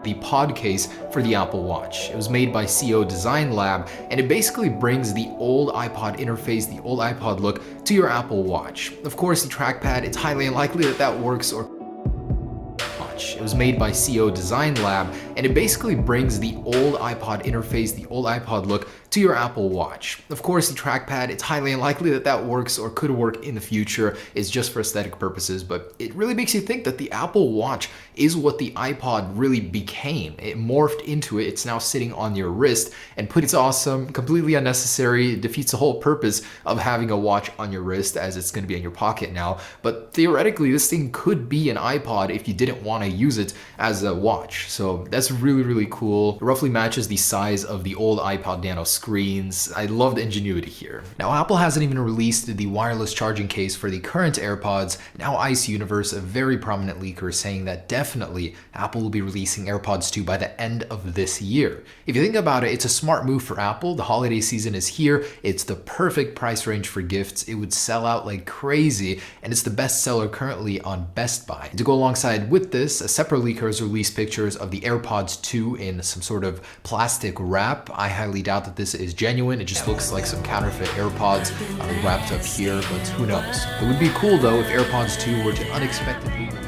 The pod case for the Apple Watch. It was made by CO Design Lab, and it basically brings the old iPod interface, the old iPod look, to your Apple Watch. Of course, the trackpad, it's highly unlikely that that works or It was made by CO Design Lab, and it basically brings the old iPod interface, the old iPod look, to your Apple Watch. Of course, the trackpad, it's highly unlikely that that works or could work in the future. It's just for aesthetic purposes, but it really makes you think that the Apple Watch is what the iPod really became. It morphed into it. It's now sitting on your wrist, and it's awesome, completely unnecessary. It defeats the whole purpose of having a watch on your wrist, as it's going to be in your pocket now. But theoretically, this thing could be an iPod if you didn't want to use it as a watch. So that's really, really cool. It roughly matches the size of the old iPod Nano screens. I love the ingenuity here. Now, Apple hasn't even released the wireless charging case for the current AirPods. Now, Ice Universe, a very prominent leaker, is saying that definitely Apple will be releasing AirPods 2 by the end of this year. If you think about it, it's a smart move for Apple. The holiday season is here. It's the perfect price range for gifts. It would sell out like crazy, and it's the best seller currently on Best Buy. And to go alongside with this, a separate leaker has released pictures of the AirPods 2 in some sort of plastic wrap. I highly doubt that this is genuine. It just looks like some counterfeit AirPods wrapped up here, but who knows. It would be cool though if AirPods 2 were to unexpectedly